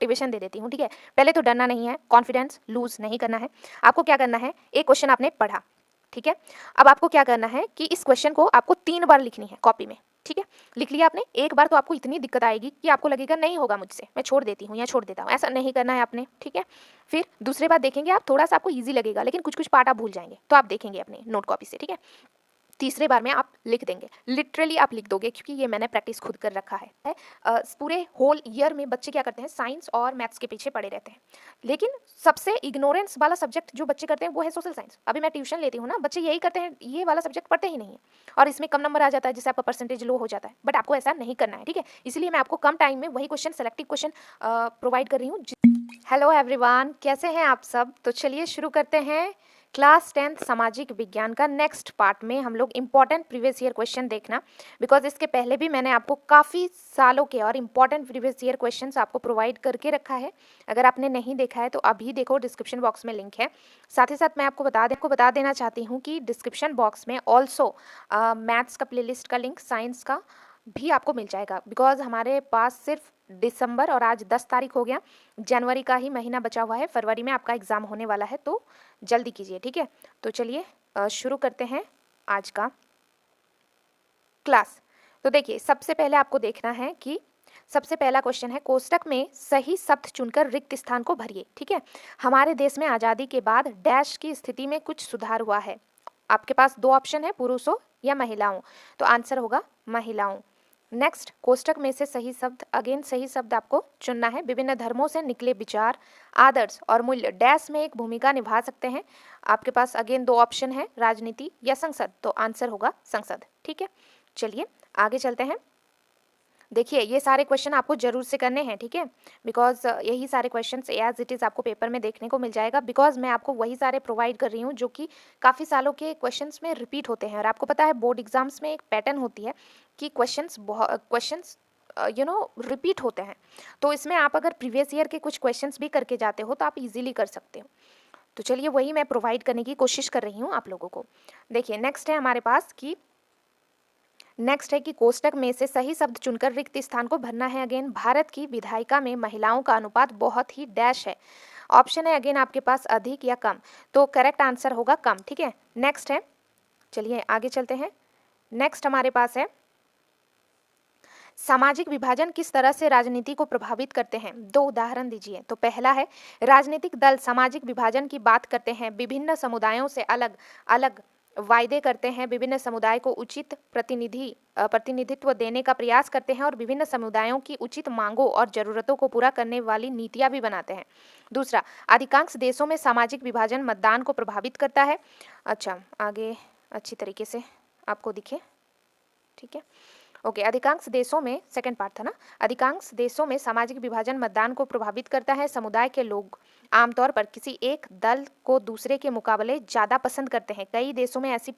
Motivation दे देती हूँ, ठीक है। पहले तो डरना नहीं है, कॉन्फिडेंस लूज नहीं करना है। आपको क्या करना है, एक क्वेश्चन आपने पढ़ा, ठीक है। अब आपको क्या करना है कि इस क्वेश्चन को आपको 3 बार लिखनी है कॉपी में, ठीक है। लिख लिया आपने, एक बार तो आपको इतनी दिक्कत आएगी कि आपको लगेगा नहीं होगा मुझसे, मैं छोड़ देती हूँ या छोड़ देता हूँ, ऐसा नहीं करना है आपने, ठीक है। फिर दूसरे बार देखेंगे आप, थोड़ा सा आपको ईजी लगेगा, लेकिन कुछ कुछ पार्ट आप भूल जाएंगे, तो आप देखेंगे अपने नोट कॉपी से, ठीक है। तीसरे बार में आप लिख देंगे, लिटरली आप लिख दोगे, क्योंकि ये मैंने प्रैक्टिस खुद कर रखा है। पूरे होल ईयर में बच्चे क्या करते हैं, साइंस और मैथ्स के पीछे पड़े रहते हैं, लेकिन सबसे इग्नोरेंस वाला सब्जेक्ट जो बच्चे करते हैं वो है सोशल साइंस। अभी मैं ट्यूशन लेती हूँ ना, बच्चे यही करते हैं, ये वाला सब्जेक्ट पढ़ते ही नहीं है, और इसमें कम नंबर आ जाता है, जिससे आपका परसेंटेज लो हो जाता है। बट आपको ऐसा नहीं करना है, ठीक है। इसलिए मैं आपको कम टाइम में वही क्वेश्चन, सेलेक्टिव क्वेश्चन प्रोवाइड कर रही हूँ। हेलो एवरीवन, कैसे हैं आप सब। तो चलिए शुरू करते हैं क्लास 10th सामाजिक विज्ञान का नेक्स्ट पार्ट में हम लोग इंपॉर्टेंट प्रीवियस ईयर क्वेश्चन देखना, बिकॉज इसके पहले भी मैंने आपको काफ़ी सालों के और इंपॉर्टेंट प्रीवियस ईयर क्वेश्चंस आपको प्रोवाइड करके रखा है। अगर आपने नहीं देखा है तो अभी देखो, डिस्क्रिप्शन बॉक्स में लिंक है। साथ ही साथ मैं आपको बता देना चाहती हूँ कि डिस्क्रिप्शन बॉक्स में ऑल्सो मैथ्स का प्लेलिस्ट का लिंक, साइंस का भी आपको मिल जाएगा, बिकॉज हमारे पास सिर्फ दिसंबर और आज 10 तारीख हो गया, जनवरी का ही महीना बचा हुआ है, फरवरी में आपका एग्ज़ाम होने वाला है, तो जल्दी कीजिए, ठीक है। तो चलिए शुरू करते हैं आज का क्लास। तो देखिए, सबसे पहले आपको देखना है कि सबसे पहला क्वेश्चन है, कोष्टक में सही शब्द चुनकर रिक्त स्थान को भरिए, ठीक है। हमारे देश में आज़ादी के बाद डैश की स्थिति में कुछ सुधार हुआ है। आपके पास 2 ऑप्शन है, पुरुषों या महिलाओं, तो आंसर होगा महिलाओं। नेक्स्ट, कोष्टक में से सही शब्द, अगेन सही शब्द आपको चुनना है। विभिन्न धर्मों से निकले विचार, आदर्श और मूल्य डैश में एक भूमिका निभा सकते हैं। आपके पास अगेन 2 ऑप्शन है, राजनीति या संसद, तो आंसर होगा संसद, ठीक है। चलिए आगे चलते हैं। देखिए, ये सारे क्वेश्चन आपको जरूर से करने हैं, ठीक है, बिकॉज यही सारे क्वेश्चंस एज इट इज़ आपको पेपर में देखने को मिल जाएगा, बिकॉज मैं आपको वही सारे प्रोवाइड कर रही हूँ जो कि काफ़ी सालों के क्वेश्चंस में रिपीट होते हैं। और आपको पता है बोर्ड एग्जाम्स में एक पैटर्न होती है कि क्वेश्चंस रिपीट होते हैं, तो इसमें आप अगर प्रीवियस ईयर के कुछ क्वेश्चंस भी करके जाते हो तो आप इजीली कर सकते हो। तो चलिए वही मैं प्रोवाइड करने की कोशिश कर रही हूँ आप लोगों को। देखिए, नेक्स्ट है हमारे पास कि कोष्टक में से सही शब्द चुनकर रिक्त स्थान को भरना है। अगेन, भारत की विधायिका में महिलाओं का अनुपात बहुत ही डैश है। ऑप्शन है अगेन आपके पास अधिक या कम, तो करेक्ट आंसर होगा कम, ठीक है। नेक्स्ट है, चलिए आगे चलते हैं। नेक्स्ट हमारे पास है, सामाजिक विभाजन किस तरह से राजनीति को प्रभावित करते हैं। 2 उदाहरण दीजिए। तो पहला है, राजनीतिक दल सामाजिक विभाजन की बात करते हैं, विभिन्न समुदायों से अलग अलग वायदे करते हैं, विभिन्न समुदाय को उचित प्रतिनिधित्व देने का प्रयास करते हैं और विभिन्न समुदायों की उचित मांगों और जरूरतों को पूरा करने वाली नीतियां भी बनाते हैं। दूसरा, अधिकांश देशों में सामाजिक विभाजन मतदान को प्रभावित करता है। अच्छा, आगे अच्छी तरीके से आपको दिखे, ठीक है। ओके, अधिकांश देशों में, सेकंड पार्ट था ना, अधिकांश देशों में सामाजिक विभाजन मतदान को प्रभावित करता है। समुदाय के लोग आमतौर पर किसी एक दल को दूसरे के मुकाबले ज़्यादा पसंद करते हैं। कई देशों में ऐसे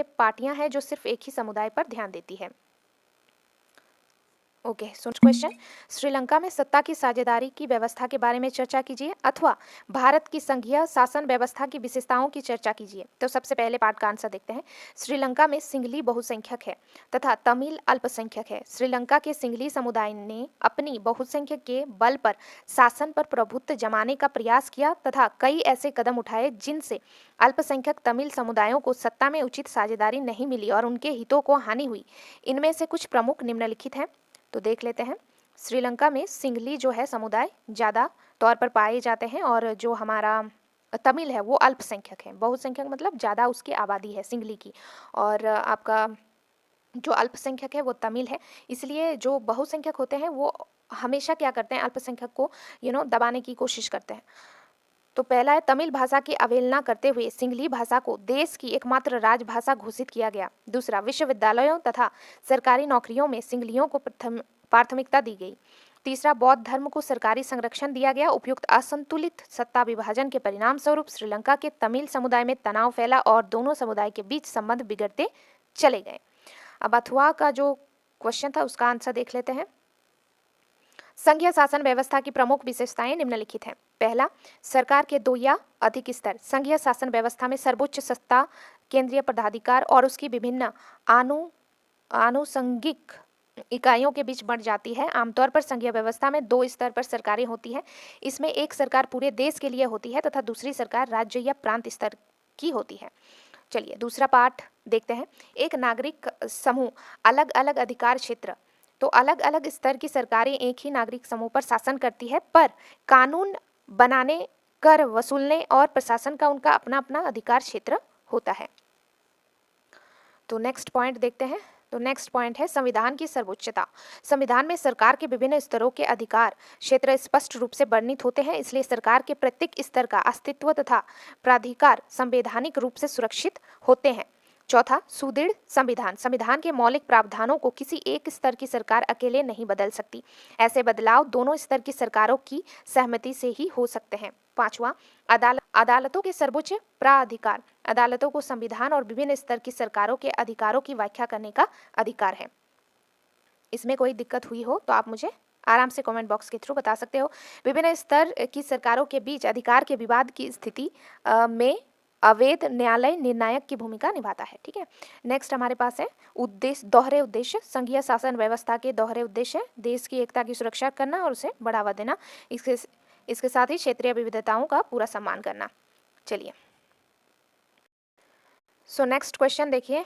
पार्टियां हैं जो सिर्फ एक ही समुदाय पर ध्यान देती है। ओके, सुन क्वेश्चन, श्रीलंका में सत्ता की साझेदारी की व्यवस्था के बारे में चर्चा कीजिए, अथवा भारत की संघीय शासन व्यवस्था की विशेषताओं की चर्चा कीजिए। तो सबसे पहले पार्ट का आंसर देखते हैं। श्रीलंका में सिंघली बहुसंख्यक है तथा तमिल अल्पसंख्यक है। श्रीलंका के सिंघली समुदाय ने अपनी बहुसंख्यक के बल पर शासन पर प्रभुत्व जमाने का प्रयास किया तथा कई ऐसे कदम उठाए जिनसे अल्पसंख्यक तमिल समुदायों को सत्ता में उचित साझेदारी नहीं मिली और उनके हितों को हानि हुई। इनमें से कुछ प्रमुख निम्नलिखित हैं, तो देख लेते हैं। श्रीलंका में सिंघली जो है समुदाय ज़्यादा तौर पर पाए जाते हैं, और जो हमारा तमिल है वो अल्पसंख्यक है। बहुसंख्यक मतलब ज़्यादा उसकी आबादी है सिंघली की, और आपका जो अल्पसंख्यक है वो तमिल है। इसलिए जो बहुसंख्यक होते हैं वो हमेशा क्या करते हैं, अल्पसंख्यक को दबाने की कोशिश करते हैं। तो पहला है, तमिल भाषा की अवहेलना करते हुए सिंघली भाषा को देश की एकमात्र राजभाषा घोषित किया गया। दूसरा, विश्वविद्यालयों तथा सरकारी नौकरियों में सिंघलियों को प्राथमिकता दी गई। तीसरा, बौद्ध धर्म को सरकारी संरक्षण दिया गया। उपयुक्त असंतुलित सत्ता विभाजन के परिणाम स्वरूप श्रीलंका के तमिल समुदाय में तनाव फैला और दोनों समुदाय के बीच संबंध बिगड़ते चले गए। अब अथवा का जो क्वेश्चन था उसका आंसर देख लेते हैं। संघीय शासन व्यवस्था की प्रमुख विशेषताएं निम्नलिखित हैं। पहला, सरकार के 2 या अधिक स्तर। संघीय शासन व्यवस्था में सर्वोच्च सत्ता केंद्रीय पदाधिकार और उसकी विभिन्न आनुषंगिक इकाइयों के बीच बढ़ जाती है। आमतौर पर संघीय व्यवस्था में 2 स्तर पर सरकारें होती है। इसमें एक सरकार पूरे देश के लिए होती है तथा दूसरी सरकार राज्य या प्रांत स्तर की होती है। चलिए दूसरा पार्ट देखते हैं। एक नागरिक समूह अलग अलग अधिकार क्षेत्र, तो अलग अलग स्तर की सरकारें एक ही नागरिक समूह पर शासन करती है, पर कानून बनाने, कर वसूलने और प्रशासन का उनका अपना अपना अधिकार क्षेत्र होता है। तो नेक्स्ट पॉइंट देखते हैं। तो नेक्स्ट पॉइंट है संविधान की सर्वोच्चता। संविधान में सरकार के विभिन्न स्तरों के अधिकार क्षेत्र स्पष्ट रूप से वर्णित होते हैं, इसलिए सरकार के प्रत्येक स्तर का अस्तित्व तथा प्राधिकार संवैधानिक रूप से सुरक्षित होते हैं। चौथा, सुदृढ़ संविधान। संविधान के मौलिक प्रावधानों को किसी एक स्तर की सरकार अकेले नहीं बदल सकती। ऐसे बदलाव दोनों स्तर की सरकारों की सहमति से ही हो सकते हैं। पांचवा, अदालतों के सर्वोच्च प्राधिकार। अदालतों को संविधान और विभिन्न स्तर की सरकारों के अधिकारों की व्याख्या करने का अधिकार है। इसमें कोई दिक्कत हुई हो तो आप मुझे आराम से कमेंट बॉक्स के थ्रू बता सकते हो। विभिन्न स्तर की सरकारों के बीच अधिकार के विवाद की स्थिति में अवैध न्यायालय निर्णायक की भूमिका निभाता है। ठीक है, नेक्स्ट हमारे पास है उद्देश्य, दोहरे उद्देश्य। संघीय शासन व्यवस्था के दोहरे उद्देश्य देश की एकता की सुरक्षा करना और उसे बढ़ावा देना, इसके साथ ही क्षेत्रीय विविधताओं का पूरा सम्मान करना। चलिए सो नेक्स्ट क्वेश्चन देखिए,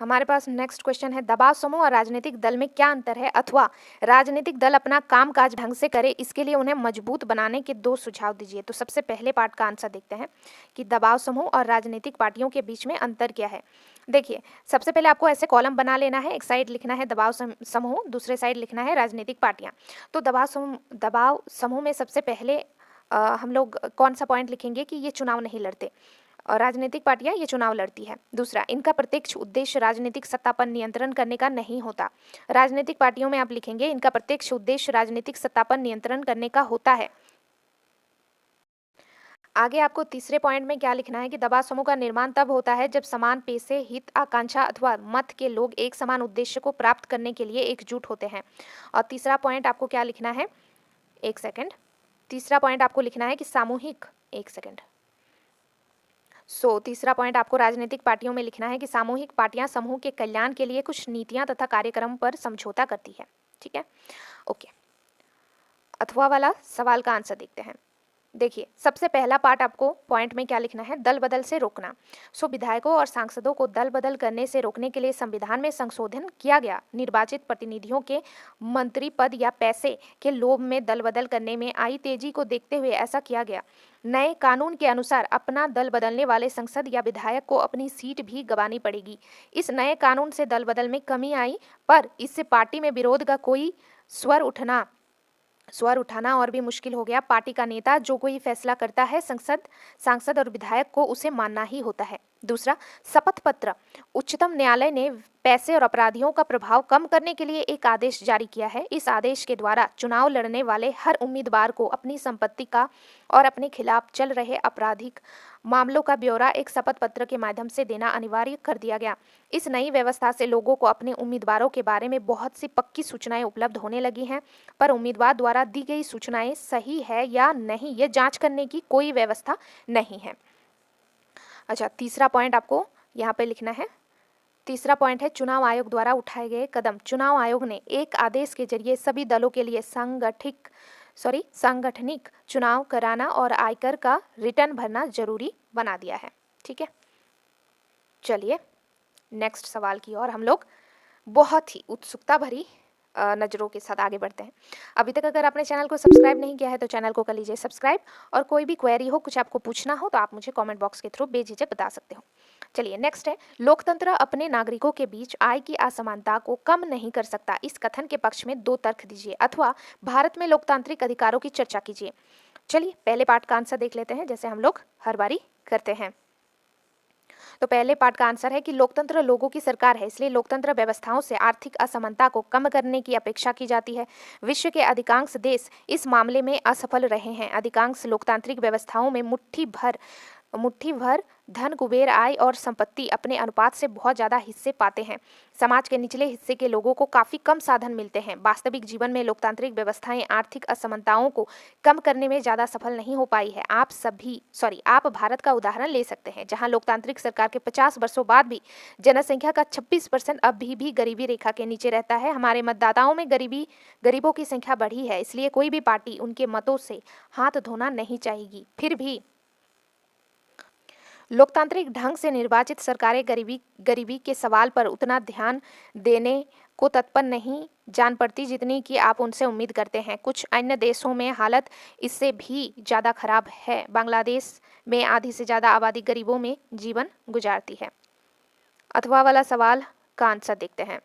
हमारे पास नेक्स्ट क्वेश्चन है दबाव समूह और राजनीतिक दल में क्या अंतर है, अथवा राजनीतिक दल अपना कामकाज ढंग से करे, इसके लिए उन्हें मजबूत बनाने के 2 सुझाव दीजिए। तो सबसे पहले पार्ट का आंसर देखते हैं कि दबाव समूह और राजनीतिक पार्टियों के बीच में अंतर क्या है। देखिए सबसे पहले आपको ऐसे कॉलम बना लेना है, एक साइड लिखना है दबाव समूह, दूसरे साइड लिखना है राजनीतिक पार्टियां। तो दबाव समूह में सबसे पहले हम लोग कौन सा पॉइंट लिखेंगे कि ये चुनाव नहीं लड़ते, और राजनीतिक पार्टियां ये चुनाव लड़ती है। दूसरा, इनका प्रत्यक्ष उद्देश्य राजनीतिक सत्ता पर नियंत्रण करने का नहीं होता। राजनीतिक पार्टियों में आप लिखेंगे इनका प्रत्यक्ष उद्देश्य राजनीतिक सत्ता पर नियंत्रण करने का होता है। आगे आपको तीसरे पॉइंट में क्या लिखना है कि दबाव समूह का निर्माण तब होता है जब समान पेशे, हित, आकांक्षा अथवा मत के लोग एक समान उद्देश्य को प्राप्त करने के लिए एकजुट होते हैं। और तीसरा पॉइंट आपको क्या लिखना है, एक सेकेंड, तीसरा पॉइंट आपको लिखना है कि सामूहिक, एक सेकेंड, तीसरा पॉइंट आपको राजनीतिक पार्टियों में लिखना है कि सामूहिक पार्टियां समूह के कल्याण के लिए कुछ नीतियां तथा कार्यक्रम पर समझौता करती है। ठीक है, ओके। अथवा वाला सवाल का आंसर देखते हैं। देखिए सबसे पहला पार्ट आपको पॉइंट में क्या लिखना है, दल बदल से रोकना। विधायकों और सांसदों को दल बदल करने से रोकने के लिए संविधान में संशोधन किया गया। निर्वाचित प्रतिनिधियों के मंत्री पद या पैसे के लोभ में दल बदल करने में आई तेजी को देखते हुए ऐसा किया गया। नए कानून के अनुसार अपना दल बदलने वाले सांसद या विधायक को अपनी सीट भी गंवानी पड़ेगी। इस नए कानून से दल बदल में कमी आई, पर इससे पार्टी में विरोध का कोई स्वर उठाना और भी मुश्किल हो गया। पार्टी का नेता जो कोई फैसला करता है सांसद और विधायक को उसे मानना ही होता है। दूसरा, शपथ पत्र। उच्चतम न्यायालय ने पैसे और अपराधियों का प्रभाव कम करने के लिए एक आदेश जारी किया है। इस आदेश के द्वारा चुनाव लड़ने वाले हर उम्मीदवार को अपनी संपत्ति का और अपने खिलाफ चल रहे आपराधिक मामलों का ब्यौरा एक शपथ पत्र के माध्यम से देना अनिवार्य कर दिया गया। इस नई व्यवस्था से लोगों को अपने उम्मीदवारों के बारे में बहुत सी पक्की सूचनाएं उपलब्ध होने लगी हैं, पर उम्मीदवार द्वारा दी गई सूचनाएं सही है या नहीं ये जांच करने की कोई व्यवस्था नहीं है। अच्छा, तीसरा पॉइंट आपको यहाँ पे लिखना है। तीसरा पॉइंट है चुनाव आयोग द्वारा उठाए गए कदम। चुनाव आयोग ने एक आदेश के जरिए सभी दलों के लिए सांगठनिक चुनाव कराना और आयकर का रिटर्न भरना जरूरी बना दिया है। ठीक है, चलिए नेक्स्ट सवाल की ओर हम लोग बहुत ही उत्सुकता भरी नज़रों के साथ आगे बढ़ते हैं। अभी तक अगर आपने चैनल को सब्सक्राइब नहीं किया है तो चैनल को कर लीजिए सब्सक्राइब, और कोई भी क्वेरी हो, कुछ आपको पूछना हो तो आप मुझे कमेंट बॉक्स के थ्रू बेझिझक बता सकते हो। चलिए नेक्स्ट है लोकतंत्र अपने नागरिकों के बीच आय की असमानता को कम नहीं कर सकता। इस कथन के पक्ष में 2 तर्क दीजिए, अथवा भारत में लोकतांत्रिक अधिकारों की चर्चा कीजिए। चलिए पहले पार्ट का आंसर देख लेते हैं, जैसे हम लोग हर बारी करते हैं। तो पहले पार्ट का आंसर है कि लोकतंत्र लोगों की सरकार है, इसलिए लोकतंत्र व्यवस्थाओं से आर्थिक असमानता को कम करने की अपेक्षा की जाती है। विश्व के अधिकांश देश इस मामले में असफल रहे हैं। अधिकांश लोकतांत्रिक व्यवस्थाओं में मुट्ठी भर धन, कुबेर, आय और संपत्ति अपने अनुपात से बहुत ज़्यादा हिस्से पाते हैं। समाज के निचले हिस्से के लोगों को काफ़ी कम साधन मिलते हैं। वास्तविक जीवन में लोकतांत्रिक व्यवस्थाएं आर्थिक असमानताओं को कम करने में ज़्यादा सफल नहीं हो पाई है। आप भारत का उदाहरण ले सकते हैं, जहां लोकतांत्रिक सरकार के 50 वर्षों बाद भी जनसंख्या का 26% अभी भी गरीबी रेखा के नीचे रहता है। हमारे मतदाताओं में गरीबों की संख्या बढ़ी है, इसलिए कोई भी पार्टी उनके मतों से हाथ धोना नहीं चाहेगी। फिर भी लोकतांत्रिक ढंग से निर्वाचित सरकारें गरीबी के सवाल पर उतना ध्यान देने को तत्पर नहीं जान पड़ती जितनी कि आप उनसे उम्मीद करते हैं। कुछ अन्य देशों में हालत इससे भी ज़्यादा खराब है। बांग्लादेश में आधी से ज़्यादा आबादी गरीबों में जीवन गुजारती है। अथवा वाला सवाल का आंसर देखते हैं।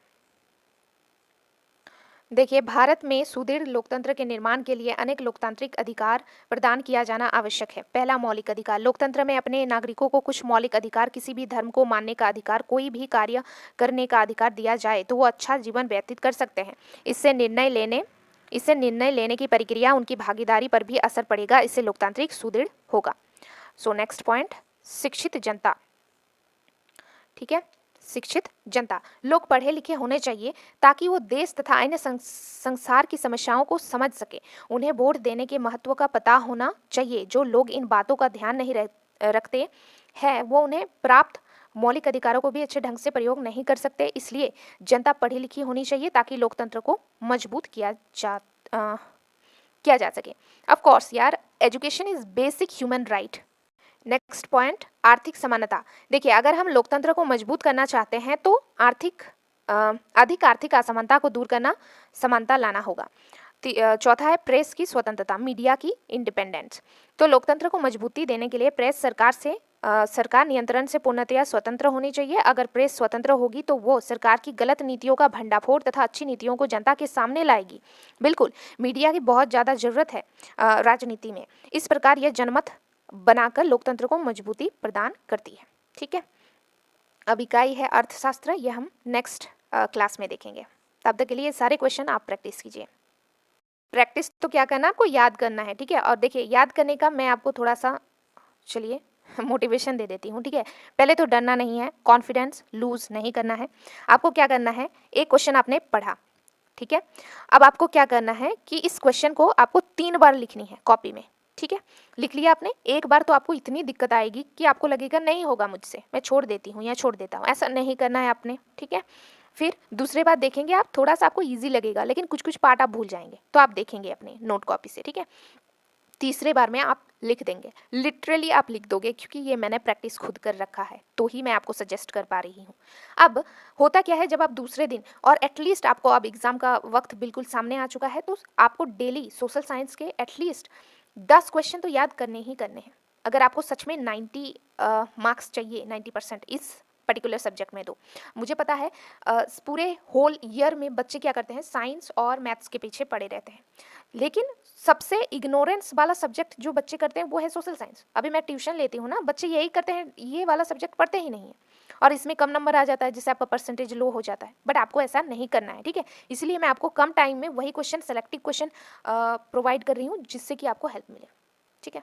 देखिए, भारत में सुदृढ़ लोकतंत्र के निर्माण के लिए अनेक लोकतांत्रिक अधिकार प्रदान किया जाना आवश्यक है। पहला, मौलिक अधिकार। लोकतंत्र में अपने नागरिकों को कुछ मौलिक अधिकार, किसी भी धर्म को मानने का अधिकार, कोई भी कार्य करने का अधिकार दिया जाए तो वो अच्छा जीवन व्यतीत कर सकते हैं। इससे निर्णय लेने की प्रक्रिया, उनकी भागीदारी पर भी असर पड़ेगा। इससे लोकतांत्रिक सुदृढ़ होगा। सो नेक्स्ट पॉइंट, शिक्षित जनता। ठीक है, शिक्षित जनता। लोग पढ़े लिखे होने चाहिए ताकि वो देश तथा अन्य संसार की समस्याओं को समझ सके। उन्हें वोट देने के महत्व का पता होना चाहिए। जो लोग इन बातों का ध्यान नहीं रखते हैं वो उन्हें प्राप्त मौलिक अधिकारों को भी अच्छे ढंग से प्रयोग नहीं कर सकते। इसलिए जनता पढ़ी लिखी होनी चाहिए ताकि लोकतंत्र को मजबूत किया जा सके। ऑफ कोर्स यार, education is basic human right. Next point, आर्थिक समानता। देखिए, अगर हम लोकतंत्र को मजबूत करना चाहते हैं तो अधिक आर्थिक असमानता को दूर करना, समानता लाना होगा। चौथा है प्रेस की स्वतंत्रता, मीडिया की इंडिपेंडेंस। तो लोकतंत्र को मजबूती देने के लिए प्रेस सरकार नियंत्रण से पूर्णतया स्वतंत्र होनी चाहिए। अगर प्रेस स्वतंत्र होगी तो वो सरकार की गलत नीतियों का भंडाफोड़ तथा अच्छी नीतियों को जनता के सामने लाएगी। बिल्कुल, मीडिया की बहुत ज़्यादा ज़रूरत है राजनीति में। इस प्रकार यह जनमत बनाकर लोकतंत्र को मजबूती प्रदान करती है। ठीक है, अब इकाई है अर्थशास्त्र, यह हम नेक्स्ट क्लास में देखेंगे। तब तक के लिए सारे क्वेश्चन आप प्रैक्टिस कीजिए। प्रैक्टिस तो क्या करना, आपको याद करना है। ठीक है, और देखिए, याद करने का मैं आपको थोड़ा सा चलिए मोटिवेशन दे देती हूँ। ठीक है, पहले तो डरना नहीं है, कॉन्फिडेंस लूज नहीं करना है। आपको क्या करना है, एक क्वेश्चन आपने पढ़ा, ठीक है, अब आपको क्या करना है कि इस क्वेश्चन को आपको 3 बार लिखनी है कॉपी में। ठीक है, लिख लिया आपने, एक बार तो आपको इतनी दिक्कत आएगी कि आपको लगेगा नहीं होगा मुझसे, मैं छोड़ देती हूँ या छोड़ देता हूँ। ऐसा नहीं करना है आपने। ठीक है, फिर दूसरे बार देखेंगे आप, थोड़ा सा आपको इजी लगेगा, लेकिन कुछ कुछ पार्ट आप भूल जाएंगे, तो आप देखेंगे अपने नोट कॉपी से। ठीक है, तीसरे बार में आप लिख देंगे, लिटरली आप लिख दोगे, क्योंकि ये मैंने प्रैक्टिस खुद कर रखा है, तो ही मैं आपको सजेस्ट कर पा रही हूँ। अब होता क्या है, जब आप दूसरे दिन, और एटलीस्ट आपको अब एग्जाम का वक्त बिल्कुल सामने आ चुका है, तो आपको डेली सोशल साइंस के एटलीस्ट 10 क्वेश्चन तो याद करने ही करने हैं। अगर आपको सच में 90 मार्क्स चाहिए, 90% इस पर्टिकुलर सब्जेक्ट में, तो मुझे पता है पूरे होल ईयर में बच्चे क्या करते हैं, साइंस और मैथ्स के पीछे पड़े रहते हैं, लेकिन सबसे इग्नोरेंस वाला सब्जेक्ट जो बच्चे करते हैं वो है सोशल साइंस। अभी मैं ट्यूशन लेती हूँ ना, बच्चे यही करते हैं, ये वाला सब्जेक्ट पढ़ते ही नहीं है, और इसमें कम नंबर आ जाता है, जिससे आपका परसेंटेज लो हो जाता है। बट आपको ऐसा नहीं करना है। ठीक है, इसलिए मैं आपको कम टाइम में वही क्वेश्चन, सेलेक्टिव क्वेश्चन प्रोवाइड कर रही हूँ, जिससे कि आपको हेल्प मिले। ठीक है।